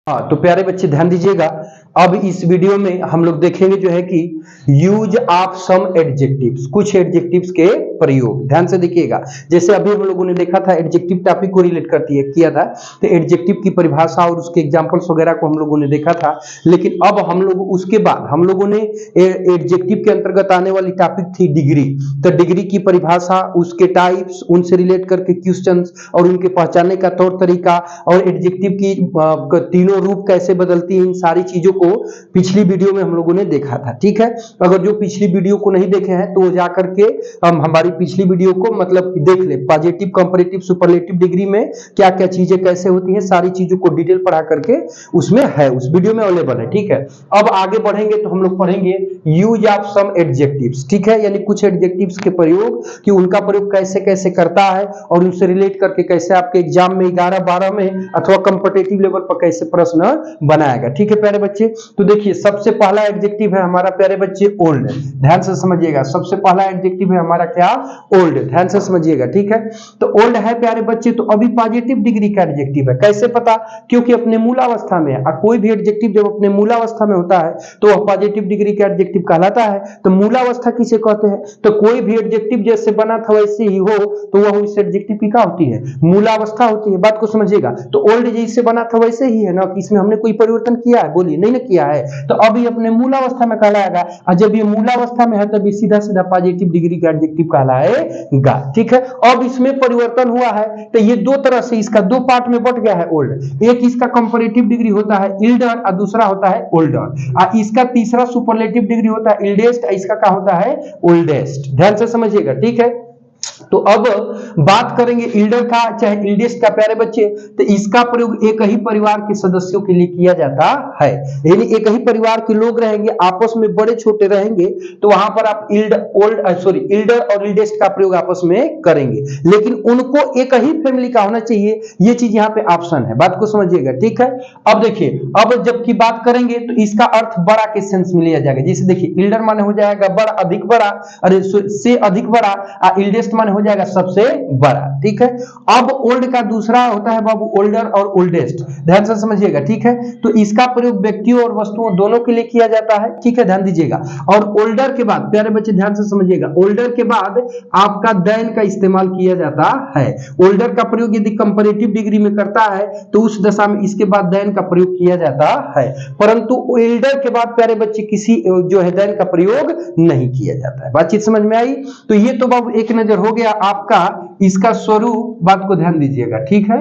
हाँ, तो प्यारे बच्चे ध्यान दीजिएगा। अब इस वीडियो में हम लोग देखेंगे जो है कि यूज ऑफ सम एडजेक्टिव्स, कुछ एडजेक्टिव्स के प्रयोग। ध्यान से देखिएगा, जैसे अभी हम लोगों ने देखा था एडजेक्टिव टॉपिक को रिलेट करती है किया था, तो एडजेक्टिव की परिभाषा और उसके एग्जांपल्स वगैरह को हम लोगों ने देखा था। लेकिन अब हम लोग उसके बाद हम लोगों ने एडजेक्टिव के अंतर्गत आने वाली टॉपिक थी डिग्री। तो डिग्री की परिभाषा, उसके टाइप्स, उनसे रिलेट करके क्वेश्चंस और उनके पहचानने का तौर तरीका, और एडजेक्टिव की तीनों रूप कैसे बदलती है, इन सारी चीजों को पिछली वीडियो में हम लोगों ने देखा था। ठीक है, अगर जो पिछली वीडियो को नहीं देखे हैं तो वो जाकर के हम हमारी पिछली वीडियो को मतलब देख ले। पॉजिटिव, कंपैरेटिव, सुपरलेटिव डिग्री में क्या क्या चीजें कैसे होती हैं, सारी चीजों को डिटेल पढ़ा करके उसमें है, उस वीडियो में अवेलेबल है। ठीक है, अब आगे बढ़ेंगे तो हम लोग पढ़ेंगे यूज ऑफ सम एडजेक्टिव्स। ठीक है, यानी कुछ एडजेक्टिव्स के प्रयोग, कि उनका प्रयोग कैसे कैसे करता है और उनसे रिलेट करके कैसे आपके एग्जाम में 11-12 में अथवा कंपटीटिव लेवल पर कैसे प्रश्न बनाएगा। ठीक है प्यारे बच्चे, तो देखिए सबसे पहला एडजेक्टिव है हमारा प्यारे बच्चे ओल्ड। ध्यान से समझिएगा, सबसे पहला एडजेक्टिव है हमारा क्या, ओल्ड। ध्यान से समझिएगा। ठीक है, तो ओल्ड है प्यारे बच्चे, तो अभी पॉजिटिव डिग्री का एडजेक्टिव है। कैसे पता, क्योंकि अपने मूलावस्था में कोई भी एडजेक्टिव जब अपने मूलावस्था में होता है तो वह पॉजिटिव डिग्री का एडजेक्टिव कहलाता है। तो मूलावस्था किसे कहते हैं, तो कोई भी एडजेक्टिव जैसे बना था वैसे ही हो तो वह उस एडजेक्टिव की क्या होती है, मूलावस्था होती है। बात को समझिएगा, तो ओल्ड जैसे बना था वैसे ही है ना, कि इसमें हमने कोई परिवर्तन किया है, बोलिए नहीं ना किया है, तो अब ये अपने मूलावस्था में कहलाएगा। और जब ये मूलावस्था में है तब ये सीधा सीधा पॉजिटिव डिग्री का एडजेक्टिव कहलाएगा। ठीक है, अब इसमें परिवर्तन हुआ है तो ये दो तरह से इसका दो पार्ट में बट गया है ओल्ड। एक इसका कंपैरेटिव डिग्री होता है इल्डर और दूसरा होता है ओल्डर, और इसका तीसरा सुपरलेटिव डिग्री होता है इल्डेस्ट, इसका क्या होता है, ओल्डेस्ट। ध्यान से समझिएगा। ठीक है, तो अब बात करेंगे इल्डर का चाहे इल्डेस्ट का प्यारे बच्चे, तो इसका प्रयोग एक ही परिवार के सदस्यों के लिए किया जाता है। यानी एक ही परिवार के लोग रहेंगे, आपस में बड़े छोटे रहेंगे, तो वहां पर आप इल्डर और इल्डेस्ट का प्रयोग आपस में करेंगे, लेकिन उनको एक ही फैमिली का होना चाहिए। ये चीज यहाँ पे ऑप्शन है, बात को समझिएगा। ठीक है, अब देखिए, अब जबकि बात करेंगे तो इसका अर्थ बड़ा के सेंस में लिया जाएगा। जैसे देखिए इल्डर माने हो जाएगा बड़ा, अधिक बड़ा, अरे से अधिक बड़ा, इल्डेस्ट माने हो जाएगा सबसे बड़ा। ठीक है, अब ओल्ड का दूसरा होता है बाबू ओल्डर और ओल्डेस्ट। ध्यान से समझिएगा। ठीक है, तो इसका प्रयोग व्यक्तियों और वस्तुओं दोनों के लिए किया जाता है। ठीक है, ध्यान दीजिएगा। और ओल्डर के बाद प्यारे बच्चे ध्यान से समझिएगा, ओल्डर के बाद आपका देन का इस्तेमाल किया जाता है। ओल्डर का प्रयोग यदि कंपैरेटिव डिग्री में करता है तो उस दशा में इसके बाद देन का प्रयोग किया जाता है, परंतु ओल्डर के बाद प्यारे बच्चे किसी जो है देन का प्रयोग नहीं किया जाता है। बातचीत समझ में आई, तो ये तो बाबू एक नजर हो गया आपका इसका स्वरूप। बात को ध्यान दीजिएगा। ठीक है,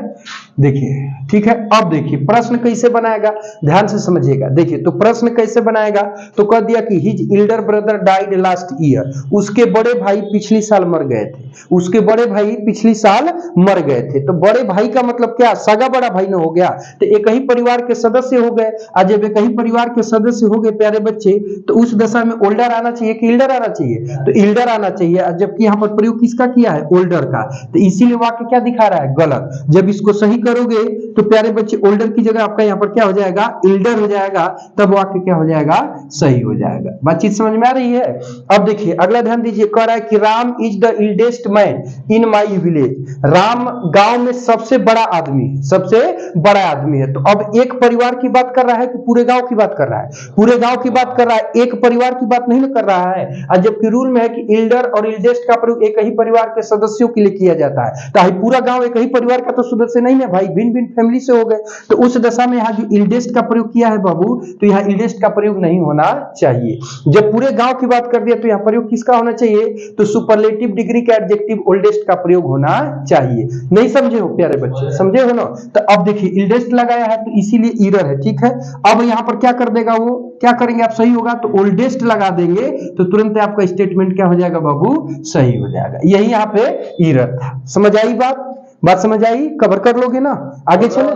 देखिए। ठीक है, अब देखिए प्रश्न कैसे बनाएगा, ध्यान से समझिएगा। देखिए तो प्रश्न कैसे बनाएगा, तो कह दिया कि his elder brother died last year, उसके बड़े भाई पिछली साल मर गए थे। उसके बड़े भाई पिछली साल मर गए थे, तो बड़े भाई का मतलब क्या, सगा बड़ा भाई ना हो गया, तो एक ही परिवार के सदस्य हो गए। और जब एक ही परिवार के सदस्य हो गए प्यारे बच्चे, तो उस दशा में ओल्डर आना चाहिए कि इल्डर आना चाहिए, तो इल्डर आना चाहिए। जबकि यहाँ पर प्रयोग किसका किया है, ओल्डर का, तो इसीलिए वाक्य क्या दिखा रहा है, गलत। जब इसको सही करोगे तो प्यारे बच्चे ओल्डर की जगह आपका यहाँ पर क्या हो जाएगा, इल्डर हो जाएगा, तब वाक्य क्या हो जाएगा, सही हो जाएगा। बातचीत समझ में आ रही है। अब देखिए अगला ध्यान दीजिए, कह रहा है कि Ram is the eldest man in my village. Ram गांव में सबसे बड़ा आदमी है, सबसे बड़ा आदमी है। तो अब एक परिवार की बात कर रहा है कि पूरे गांव की बात कर रहा है, पूरे गांव की बात कर रहा है, एक परिवार की बात नहीं कर रहा है। और जबकि रूल में है कि इल्डर और इल्डेस्ट का प्रयोग एक ही परिवार के सदस्यों के लिए किया जाता है, तो पूरा गांव एक ही परिवार का तो सदस्य नहीं है भाई, भिन्न भिन्न फैमिली से हो गए। तो उस दशा में यहाँ जो इल्डेस्ट का प्रयोग किया है बाबू, तो यहाँ इल्डेस्ट का प्रयोग नहीं होना चाहिए। जब पूरे गांव की बात कर दिया तो यहाँ प्रयोग किसका होना चाहिए, तो सुपरलेटिव डिग्री का एडजेक्टिव ओल्डेस्ट का प्रयोग होना चाहिए। नहीं समझे हो प्यारे बच्चे, समझे हो ना। तो अब देखिए इल्डेस्ट लगाया है तो इसीलिए ईरर है। ठीक है, अब यहाँ पर क्या कर देगा वो, क्या करेंगे आप, सही होगा तो ओल्डेस्ट लगा देंगे तो तुरंत आपका स्टेटमेंट क्या हो जाएगा बाबू, सही हो जाएगा। यही यहाँ पे ईरर था। समझ आई बात, बात समझ आई, कवर कर लोगे ना, आगे चले।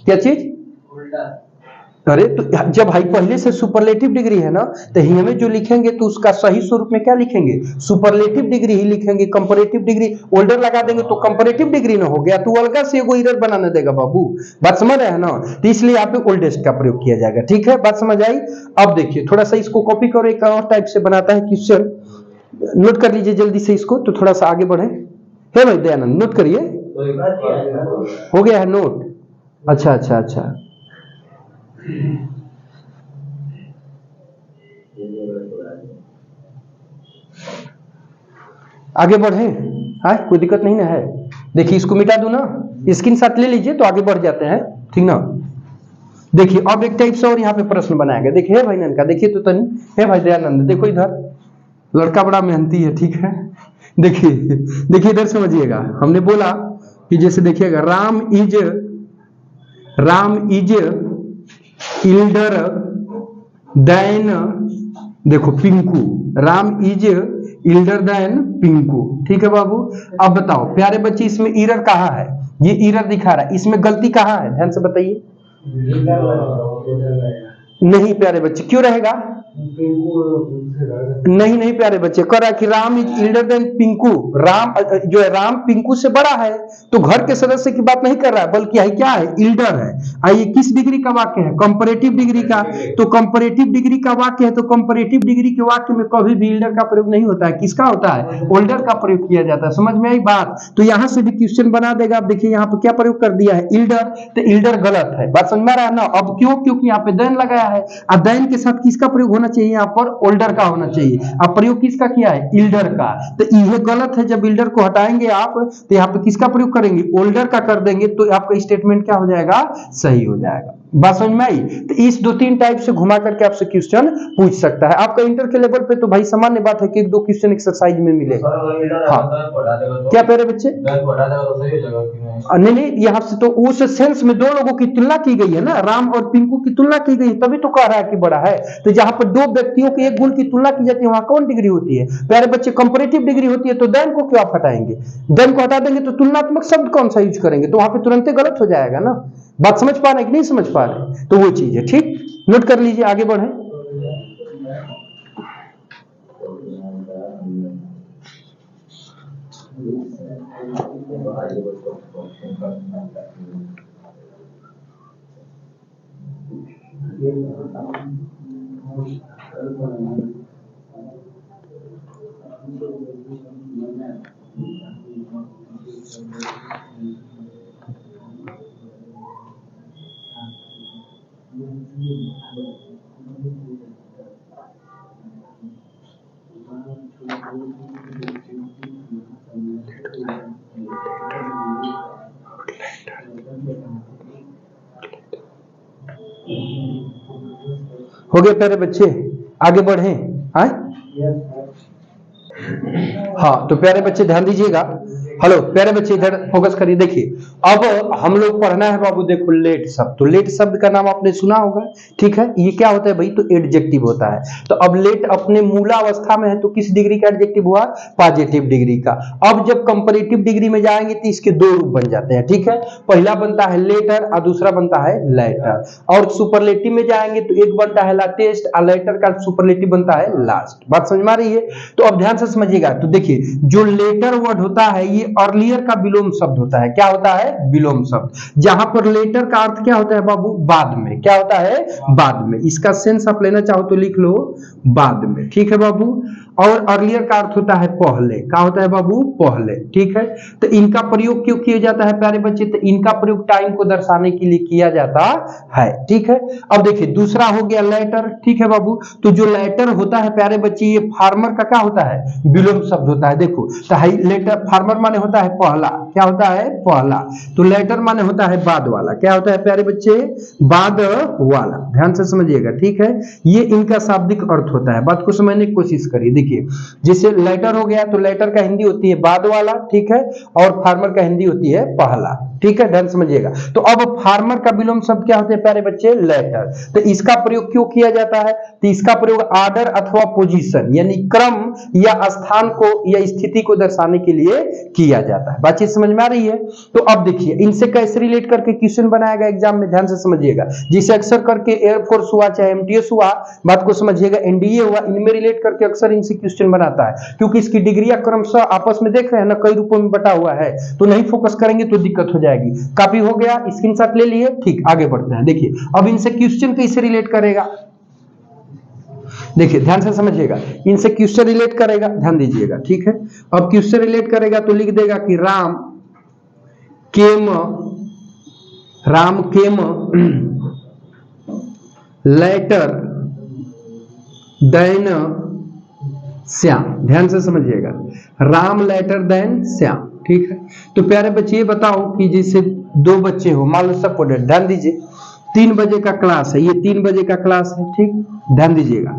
क्या चीज, अरे तो जब भाई पहले से सुपरलेटिव डिग्री है ना, तो ही में जो लिखेंगे तो उसका सही स्वरूप में क्या लिखेंगे, सुपरलेटिव डिग्री ही लिखेंगे। कंपैरेटिव डिग्री ओल्डर लगा देंगे तो कंपैरेटिव डिग्री ना हो गया, तो अलग से एगो एरर बनाने देगा बाबू। बात समझ रहे हैं ना, तो इसलिए यहाँ पे ओल्डेस्ट का प्रयोग किया जाएगा। ठीक है, बात समझ आई। अब देखिए थोड़ा सा इसको कॉपी करो, एक और टाइप से बनाता है क्वेश्चन, नोट कर लीजिए जल्दी से इसको, तो थोड़ा सा आगे बढ़े। है भाई दयानंद, नोट करिए, हो गया है नोट। अच्छा अच्छा अच्छा, आगे बढ़े, हाँ कोई दिक्कत नहीं ना है। देखिए इसको मिटा दूं ना, स्क्रीनशॉट ले लीजिए तो आगे बढ़ जाते हैं, ठीक ना। देखिए अब एक टाइप से और यहाँ पे प्रश्न बनाया गया। देखिए भाई नंद का, देखिए तो तनी, है भाई दयानंद, देखो इधर, लड़का बड़ा मेहनती है, ठीक है। देखिए देखिए इधर समझिएगा, हमने बोला कि जैसे देखिएगा राम इज इल्डर देन, देखो Pinku, Ram is elder than Pinku, ठीक है बाबू। अब बताओ प्यारे बच्चे, इसमें एरर कहाँ है? ये एरर दिखा रहा है, इसमें गलती कहाँ है? ध्यान से बताइए। नहीं प्यारे बच्चे, क्यों रहेगा? नहीं नहीं प्यारे बच्चे, कह रहा है कि Ram is elder than Pinku, Ram जो है राम पिंकू से बड़ा है, तो घर के सदस्य की बात नहीं कर रहा है, बल्कि है क्या है? इल्डर है। आइए किस डिग्री का वाक्य है? कंपैरेटिव डिग्री का। तो कंपैरेटिव डिग्री का वाक्य है, तो कंपैरेटिव डिग्री के वाक्य में कभी भी इल्डर का प्रयोग नहीं होता है, किसका होता है? ओल्डर का प्रयोग किया जाता है। समझ में आई बात? तो यहां से भी क्वेश्चन बना देगा। अब देखिए यहाँ पे क्या प्रयोग कर दिया है? इल्डर, तो इल्डर गलत है, बात समझ में आ रहा है ना। अब क्यों? क्योंकि यहाँ पे देन लगाया है, और देन के साथ किसका प्रयोग होना चाहिए? यहाँ पर ओल्डर का होना चाहिए। अब प्रयोग किसका किया है? इल्डर का, तो यह गलत है। जब इल्डर को हटाएंगे आप, तो यहाँ पे किसका प्रयोग करेंगे? ओल्डर का कर देंगे, तो आपका स्टेटमेंट क्या हो जाएगा? सही हो जाएगा। बात समझ में आई? तो इस 2-3 टाइप से घुमा करके आपसे क्वेश्चन पूछ सकता है। आपका इंटर के लेवल पे तो भाई सामान्य बात है कि 1-2 क्वेश्चन एक्सरसाइज में मिलेगा। हाँ क्या प्यारे बच्चे? नहीं नहीं, यहाँ से तो उस सेंस में 2 लोगों की तुलना की गई है ना, राम और पिंकू की तुलना की गई, तभी तो कह रहा है कि बड़ा है। तो जहां पर 2 व्यक्तियों के एक गुण की तुलना की जाती है, वहां कौन डिग्री होती है प्यारे बच्चे? कंपैरेटिव डिग्री होती है। तो देन को क्यों आप हटाएंगे? देन को हटा देंगे तो तुलनात्मक शब्द कौन सा यूज करेंगे? तो वहां पे तुरंत गलत हो जाएगा ना। बात समझ पा रहे कि नहीं समझ पा रहे? तो वो चीज है, ठीक, नोट कर लीजिए, आगे बढ़े। हो गए प्यारे बच्चे, आगे बढ़े। हाँ तो प्यारे बच्चे ध्यान दीजिएगा। हेलो प्यारे बच्चे इधर फोकस करिए। देखिए अब हम लोग पढ़ना है बाबू, देखो लेट शब्द। तो लेट शब्द का नाम आपने सुना होगा, ठीक है। ये क्या होता है भाई? तो एडजेक्टिव होता है। तो अब लेट अपने मूलावस्था में है, तो किस डिग्री का एडजेक्टिव हुआ? पॉजिटिव डिग्री का। अब जब कंपैरेटिव डिग्री में जाएंगे तो इसके 2 रूप बन जाते हैं, ठीक है। पहला बनता है लेटर और दूसरा बनता है लेटर। और सुपरलेटिव में जाएंगे तो एक बनता है लाटेस्ट और लेटर का सुपरलेटिव बनता है लास्ट। बात समझ में आ रही है? तो अब ध्यान से समझिएगा। तो देखिए जो लेटर वर्ड होता है ये अर्लियर का विलोम शब्द होता है। क्या होता है? विलोम शब्द। जहां पर लेटर का अर्थ क्या होता है बाबू? बाद में। क्या होता है? बाद में। इसका सेंस आप लेना चाहो तो लिख लो बाद में, ठीक है बाबू। और अर्लियर का अर्थ होता है पहले। क्या होता है बाबू? पहले, ठीक है। तो इनका प्रयोग क्यों किया जाता है प्यारे बच्चे? तो इनका प्रयोग टाइम को दर्शाने के लिए किया जाता है, ठीक है। अब देखिए दूसरा हो गया लेटर, ठीक है बाबू। तो जो लेटर होता है प्यारे बच्चे, ये फार्मर का क्या होता है? विलोम शब्द होता है। देखो तो लेटर, फार्मर माने होता है पहला। क्या होता है? पहला। तो लेटर माने होता है बाद वाला। क्या होता है प्यारे बच्चे? बाद वाला। ध्यान से समझिएगा, ठीक है। ये इनका शाब्दिक अर्थ होता है। बात को समझने की कोशिश करिए। देखिए जैसे लेटर हो गया, तो लेटर का हिंदी होती है बाद वाला, ठीक है। और फार्मर का हिंदी होती है पहला, ठीक है। ध्यान समझिएगा। तो अब फार्मर का विलोम शब्द क्या होते हैं प्यारे बच्चे? लेटर। तो इसका प्रयोग क्यों किया जाता है? तो इसका प्रयोग आर्डर अथवा पोजीशन यानी क्रम या स्थान को या स्थिति को दर्शाने के लिए किया जाता है। बातचीत समझ में आ रही है? तो अब देखिए इनसे कैसे रिलेट करके क्वेश्चन बनाएगा एग्जाम में, ध्यान से समझिएगा। जिसे अक्सर करके एयरफोर्स हुआ, चाहे एमटीएस हुआ, बात को समझिएगा, एनडीए हुआ, इनमें रिलेट करके अक्सर इनसे क्वेश्चन बनाता है। क्योंकि इसकी डिग्रियां क्रमशः आपस में देख रहे हैं ना, कई रूपों में बटा हुआ है। तो नहीं फोकस करेंगे तो दिक्कत हो जाएगी। कॉपी हो गया, स्क्रीनशॉट ले लिए, ठीक, आगे बढ़ते हैं। देखिए अब इनसे क्वेश्चन कैसे रिलेट करेगा, देखिए ध्यान से समझिएगा। इनसे क्वेश्चन रिलेट करेगा, ध्यान दीजिएगा, ठीक है। अब क्वेश्चन रिलेट करेगा तो लिख देगा कि Ram came later than Shyam. ध्यान से समझिएगा, राम लेटर देन श्याम। ठीक है, तो प्यारे बच्चे ये बताओ कि जैसे दो बच्चे हो, मान लो सपोर्ट, ध्यान दीजिए 3 बजे का क्लास है, ये 3 बजे का क्लास है। ठीक, ध्यान दीजिएगा,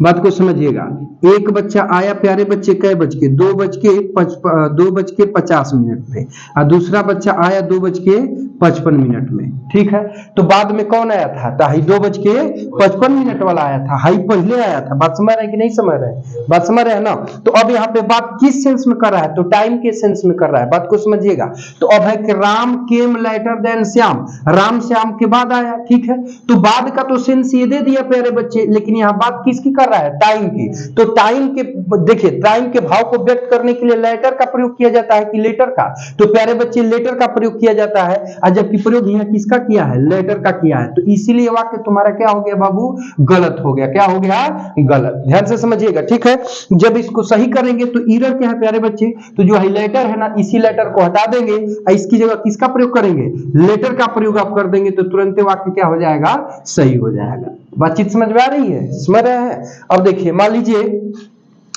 बात को समझिएगा। एक बच्चा आया प्यारे बच्चे कै बज के 2:50 पे, और दूसरा बच्चा आया 2:55 में। ठीक है, तो बाद में कौन आया था? तो हाई 2:55 वाला आया था, हाई पहले आया था। बात समझ रहे हैं कि नहीं समझ रहे हैं? बात समझ रहे हैं ना? तो अब यहाँ पे बात किस सेंस में कर रहा है? तो टाइम के सेंस में कर रहा है। बात को समझिएगा। तो अब है कि Ram came later than Shyam, Ram Shyam के बाद आया। ठीक है, तो बाद का तो सेंस ये दे दिया प्यारे बच्चे, लेकिन यहाँ बात किसकी कर रहा है? टाइम की। तो टाइम के देखिए, टाइम के भाव को व्यक्त करने के लिए लेटर का प्रयोग किया जाता है कि लेटर का? तो प्यारे बच्चे लेटर का प्रयोग किया जाता है, और जबकि प्रयोग यहाँ किसका किया है? लेटर का किया है। तो इसीलिए वाक्य तुम्हारा क्या हो गया बाबू? गलत हो गया। क्या हो गया? गलत। ध्यान से समझिएगा। ठीक है, जब इसको सही करेंगे तो एरर क्या है प्यारे बच्चे? तो जो है लेटर है ना, इसी लेटर को हटा देंगे और इसकी जगह किसका प्रयोग करेंगे? लेटर का प्रयोग आप कर देंगे, तो तुरंत वाक्य क्या हो जाएगा? सही हो जाएगा। बातचीत समझ में आ रही है? समझ रहे हैं? अब देखिए, मान लीजिए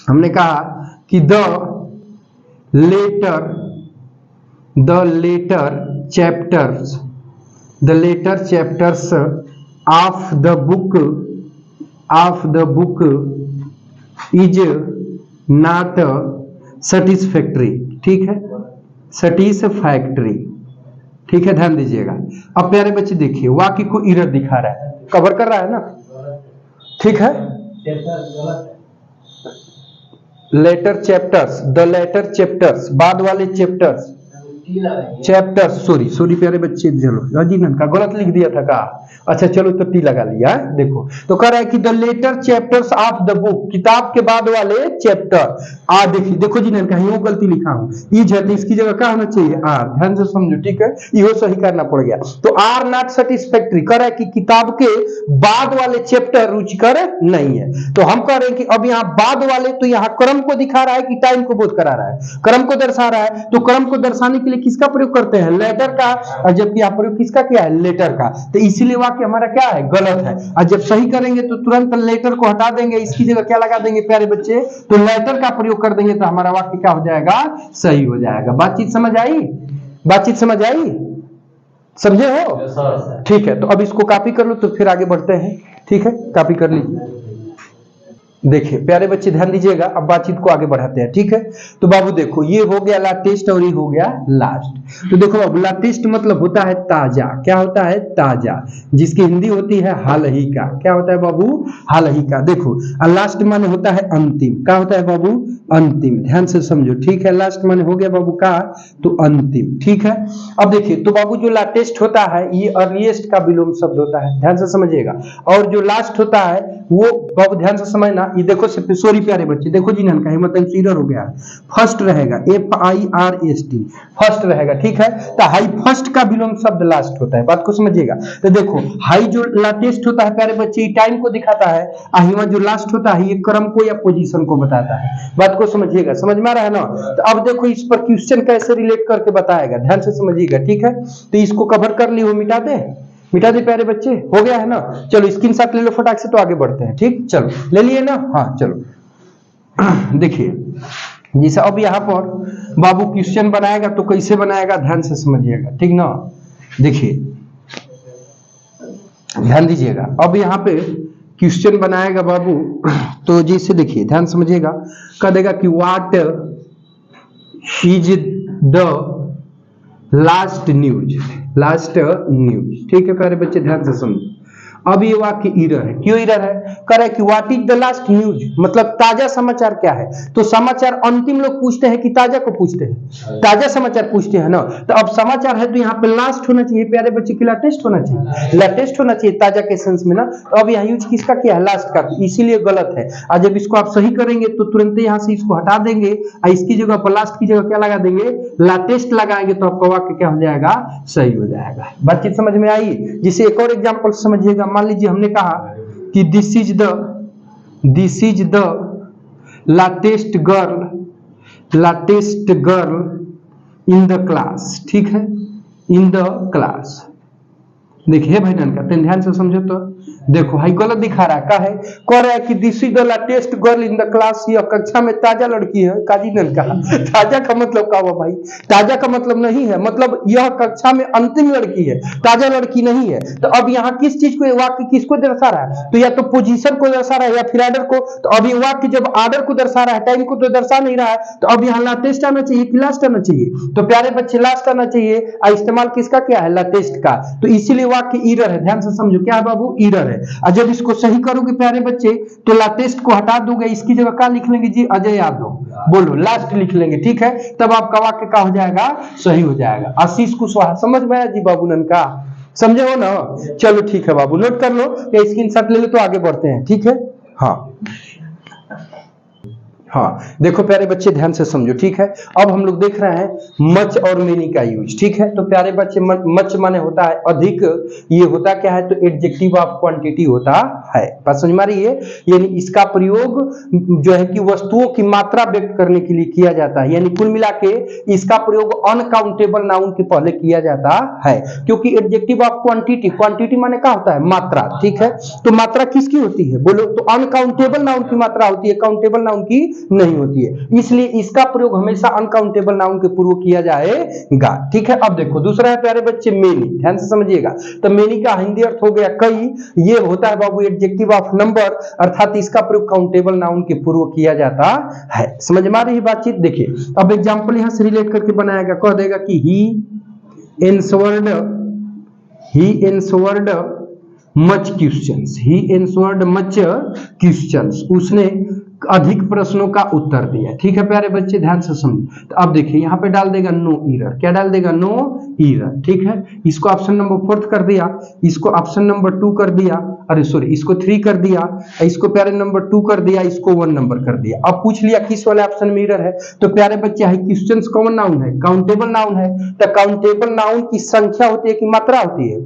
हमने कहा कि the latter chapters of the book is not satisfactory. ठीक है, सेटिस्फैक्ट्री। ठीक है, ध्यान दीजिएगा। अब प्यारे बच्चे देखिए, वाक्य को एरर दिखा रहा है, कवर कर रहा है ना? ठीक है, latter chapters, the latter chapters, बाद वाले चैप्टर्स, सॉरी प्यारे बच्चे, चलो अजीनन का गलत लिख दिया था का? अच्छा चलो, तो टी लगा लिया। देखो, तो कह रहा है कि the latter chapters of the book, किताब के बाद वाले चैप्टर। देखो जी, कहीं वो गलती लिखा हूं, इज है तो इसकी जगह क्या होना चाहिए? आर। ध्यान से समझो। ठीक है, इहो सही करना पड़ गया। तो आर नॉट सेटिस्फैक्ट्री, कह रहा है कि किताब के बाद वाले चैप्टर रुचिकर नहीं है। तो हम कह रहे हैं कि अब यहाँ बाद वाले, तो यहाँ क्रम को दिखा रहा है कि टाइम को बोध करा रहा है, क्रम को दर्शा रहा है। तो क्रम को दर्शाने के लिए किसका प्रयोग करते हैं? लेटर का। और जबकि यहाँ प्रयोग किसका किया है? लेटर का। तो इसीलिए वाक्य हमारा क्या है? गलत है। और जब सही करेंगे तो तुरंत लेटर को हटा देंगे, इसकी जगह क्या लगा देंगे प्यारे बच्चे? तो लेटर का प्रयोग कर देंगे, तो हमारा वाक्य क्या हो जाएगा? सही हो जाएगा। बातचीत समझ आई? बातचीत समझ आई? समझे हो? ठीक है, तो अब इसको कॉपी कर लो, तो फिर आगे बढ़ते हैं। ठीक है, कॉपी कर लीजिए। देखिए प्यारे बच्चे, ध्यान दीजिएगा, अब बातचीत को आगे बढ़ाते हैं। ठीक है, तो बाबू देखो, ये हो गया लाटेस्ट और ये हो गया लास्ट। तो देखो बाबू, लाटेस्ट मतलब होता है ताजा। क्या होता है? ताजा, जिसकी हिंदी होती है हाल ही का। क्या होता है बाबू? हाल ही का। देखो, और लास्ट माने होता है अंतिम। क्या होता है बाबू? अंतिम। ध्यान से समझो। ठीक है, लास्ट माने हो गया बाबू का? तो अंतिम। ठीक है, अब देखिए, तो बाबू जो लाटेस्ट होता है ये अर्लीस्ट का विलोम शब्द होता है। ध्यान से समझिएगा। और जो लास्ट होता है वो बाबू ध्यान से समझना, ये देखो, सॉरी प्यारे बच्चे, देखो जी, नन का हिम्मत हो गया। फर्स्ट रहेगा, FIRST, फर्स्ट रहेगा। ठीक है, तो हाई फर्स्ट का विलोम शब्द लास्ट होता है। बात को समझिएगा। तो देखो, हाई जो लाटेस्ट होता है प्यारे बच्चे, टाइम को दिखाता है, और जो लास्ट होता है ये क्रम को या पोजीशन को बताता है। बात को समझिएगा। समझ में आ रहा है ना? तो अब देखो, इस पर क्वेश्चन कैसे रिलेट करके बताएगा, ध्यान से समझिएगा। ठीक है, तो इसको कवर कर ली हो, मिटा दे प्यारे बच्चे, हो गया है ना? चलो स्क्रीनशॉट ले लो फटाक से, तो आगे बढ़ते हैं। ठीक, चलो ले लिए ना? हाँ चलो। देखिए, जैसे अब यहाँ पर बाबू क्वेश्चन बनाएगा, तो कैसे बनाएगा ध्यान से समझिएगा। ठीक ना? देखिए, ध्यान दीजिएगा। अब यहाँ पे क्वेश्चन बनाएगा बाबू, तो जैसे देखिए, ध्यान समझिएगा। कह देगा कि what is the last news. ठीक है प्यारे बच्चे, ध्यान से समझो। अब ये वाक्य एरर है। क्यों एरर है? कह रहा है कि what is the last news, मतलब ताजा समाचार क्या है। तो समाचार अंतिम लोग पूछते हैं कि ताजा को पूछते हैं? ताजा समाचार पूछते हैं ना। तो अब समाचार है तो यहाँ पे लास्ट होना चाहिए प्यारे बच्चे, की लेटेस्ट होना चाहिए? लेटेस्ट होना चाहिए ताजा के सेंस में ना। तो अब यहाँ यूज किसका किया है? लास्ट का, तो इसीलिए गलत है। और जब इसको आप सही करेंगे तो तुरंत यहाँ से इसको हटा देंगे और इसकी जगह पर लास्ट की जगह क्या लगा देंगे? लेटेस्ट लगाएंगे, तो आपका वाक्य क्या हो जाएगा? सही हो जाएगा। बातचीत समझ में आई? जिसे एक और एग्जाम्पल समझिएगा। मान लीजिए हमने कहा कि this is the latest girl in the class. ठीक है, इन द क्लास। देखिए भाई ननका तेन ध्यान से समझो तो देखो हाई गलत दिखा रहा है, का है कह रहा है कि this is the latest girl in the class, यह कक्षा में ताजा लड़की है। काजी ननका ताजा का मतलब का हुआ भाई? ताजा का मतलब नहीं है, मतलब यह कक्षा में अंतिम लड़की है, ताजा लड़की नहीं है। तो अब यहाँ किस चीज को वाक्य किसको दर्शा रहा है? तो या तो पोजीशन को दर्शा रहा है या फिर आर्डर को। तो अब ये वाक्य जब आर्डर को दर्शा रहा है, टाइम को तो दर्शा नहीं रहा है, तो अब यहाँ लेटेस्ट आना चाहिए कि लास्ट आना चाहिए? तो प्यारे बच्चे लास्ट आना चाहिए। इस्तेमाल किसका क्या है? लेटेस्ट का। तो इसीलिए वाक्य ईरर है, ध्यान से समझो। क्या है बाबू? ईरर है। और जब इसको सही करोगे प्यारे बच्चे तो लेटेस्ट को हटा दोगे, इसकी जगह क्या लिख लेंगे जी? अजय यादव। बोलो लास्ट लिख लेंगे, ठीक है? तब आपका वाक्य क्या हो जाएगा? सही हो जाएगा। आशीष कुशवाहा, समझ में आया जी बाबू ननका? समझे हो ना? चलो ठीक है बाबू, नोट कर लो या स्क्रीनशॉट ले लो तो आगे बढ़ते हैं, ठीक है? हाँ हाँ, देखो प्यारे बच्चे ध्यान से समझो, ठीक है? अब हम लोग देख रहे हैं मच और मेनी का यूज, ठीक है? तो प्यारे बच्चे मच माने होता है अधिक, ये होता क्या है? तो एडजेक्टिव ऑफ क्वांटिटी होता है। बात समझ में आ रही है? यानी इसका प्रयोग जो है कि वस्तुओं की मात्रा व्यक्त करने के लिए किया जाता है। यानी कुल मिला के इसका प्रयोग अनकाउंटेबल नाउन के पहले किया जाता है, क्योंकि एडजेक्टिव ऑफ क्वांटिटी, क्वांटिटी माने क्या होता है? मात्रा, ठीक है? तो मात्रा किसकी होती है? बोलो। तो अनकाउंटेबल नाउन की मात्रा होती है, काउंटेबल नाउन की नहीं होती है। इसलिए इसका प्रयोग हमेशा अनकाउंटेबल नाउन के पूर्व किया जाएगा, ठीक है? अब देखो दूसरा है प्यारे बच्चे मेनी, ध्यान से समझिएगा। तो मेनी का हिंदी अर्थ हो गया कई, ये होता है बाबू एडजेक्टिव ऑफ नंबर, अर्थात इसका प्रयोग काउंटेबल नाउन के पूर्व किया जाता है। समझ में आ रही बातचीत? देखिए अब एग्जांपल यहां से रिलेट करके बनाएगा, कह देगा कि ही answered much questions, he answered much questions, उसने अधिक प्रश्नों का उत्तर दिया, ठीक है प्यारे बच्चे? ध्यान से समझो। तो अब देखिए यहाँ पे डाल देगा नो एरर। क्या डाल देगा? नो एरर, ठीक है? इसको ऑप्शन नंबर 4 कर दिया, इसको ऑप्शन नंबर 2 कर दिया, अरे सॉरी इसको 3 कर दिया, इसको प्यारे नंबर 2 कर दिया, इसको 1 नंबर कर दिया। अब पूछ लिया किस वाले ऑप्शन में एरर है? तो प्यारे बच्चे है क्वेश्चंस कौन नाउन है? काउंटेबल नाउन है। तो काउंटेबल नाउन की संख्या होती है कि मात्रा होती है?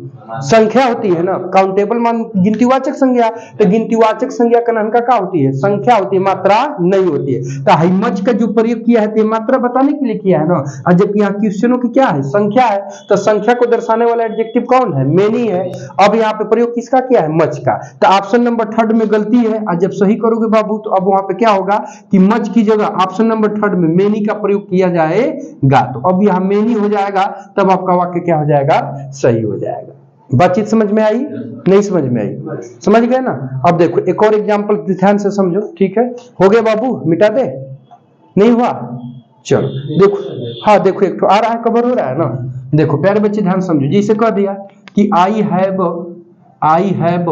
संख्या होती है ना। काउंटेबल मान गिनतीवाचक संज्ञा, तो गिनतीवाचक संज्ञा का नाम क्या होती है? संख्या होती है, मात्रा नहीं होती है। तो हाई मच का जो प्रयोग किया है तो मात्रा बताने के लिए किया है ना, और जबकि यहाँ क्वेश्चनों की क्या है? संख्या है। तो संख्या को दर्शाने वाला एडजेक्टिव कौन है? मेनी है। अब यहाँ पे प्रयोग किसका किया है? मच का। तो ऑप्शन नंबर 3 में गलती है, और जब सही करोगे बाबू तो अब वहां पे क्या होगा कि मच की जगह ऑप्शन नंबर 3 में मेनी का प्रयोग किया जाएगा। तो अब यहाँ मेनी हो जाएगा, तब आपका वाक्य क्या हो जाएगा? सही हो जाएगा। बातचीत समझ में आई? नहीं समझ में आई? समझ गए ना? अब देखो एक और एग्जांपल ध्यान से समझो, ठीक है? हो गया बाबू? मिटा दे? नहीं हुआ? चलो देखो, हाँ देखो एक तो आ रहा है, कवर हो रहा है ना? देखो प्यारे बच्चे ध्यान समझो, जैसे कह दिया कि आई हैव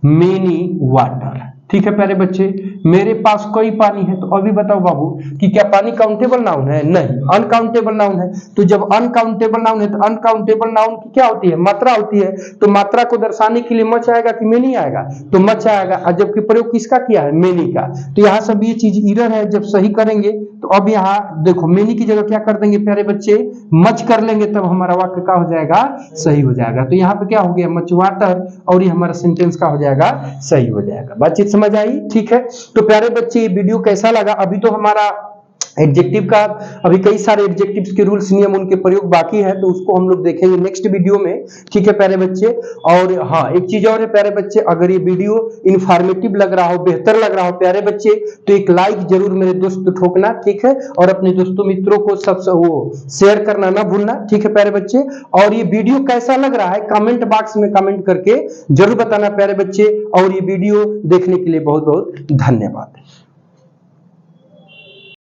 मेनी वाटर, ठीक है प्यारे बच्चे? मेरे पास कोई पानी है। तो अभी बताओ बाबू कि क्या पानी काउंटेबल नाउन है? नहीं, अनकाउंटेबल नाउन है। तो जब अनकाउंटेबल नाउन है तो अनकाउंटेबल नाउन की क्या होती है? मात्रा होती है। तो मात्रा को दर्शाने के लिए मच आएगा कि मेनी आएगा? तो मच आएगा। और जबकि प्रयोग किसका किया है? मेनी का। तो यहाँ सब ये चीज एरर है। जब सही करेंगे तो अब यहाँ देखो मेनी की जगह क्या कर देंगे प्यारे बच्चे? मच कर लेंगे, तब हमारा वाक्य क्या हो जाएगा? सही हो जाएगा। तो यहाँ पे क्या हो गया? मच वाटर, और ये हमारा सेंटेंस का हो जाएगा? सही हो जाएगा। बातचीत समझ आई? ठीक है। तो प्यारे बच्चे ये वीडियो कैसा लगा? अभी तो हमारा एडजेक्टिव का अभी कई सारे एडजेक्टिव्स के रूल्स नियम उनके प्रयोग बाकी है, तो उसको हम लोग देखेंगे नेक्स्ट वीडियो में, ठीक है प्यारे बच्चे? और हाँ एक चीज और है प्यारे बच्चे, अगर ये वीडियो इंफॉर्मेटिव लग रहा हो, बेहतर लग रहा हो प्यारे बच्चे, तो एक लाइक जरूर मेरे दोस्त ठोकना, ठीक है? और अपने दोस्तों मित्रों को सब वो शेयर करना ना भूलना, ठीक है प्यारे बच्चे? और ये वीडियो कैसा लग रहा है कमेंट बॉक्स में कमेंट करके जरूर बताना प्यारे बच्चे। और ये वीडियो देखने के लिए बहुत बहुत धन्यवाद।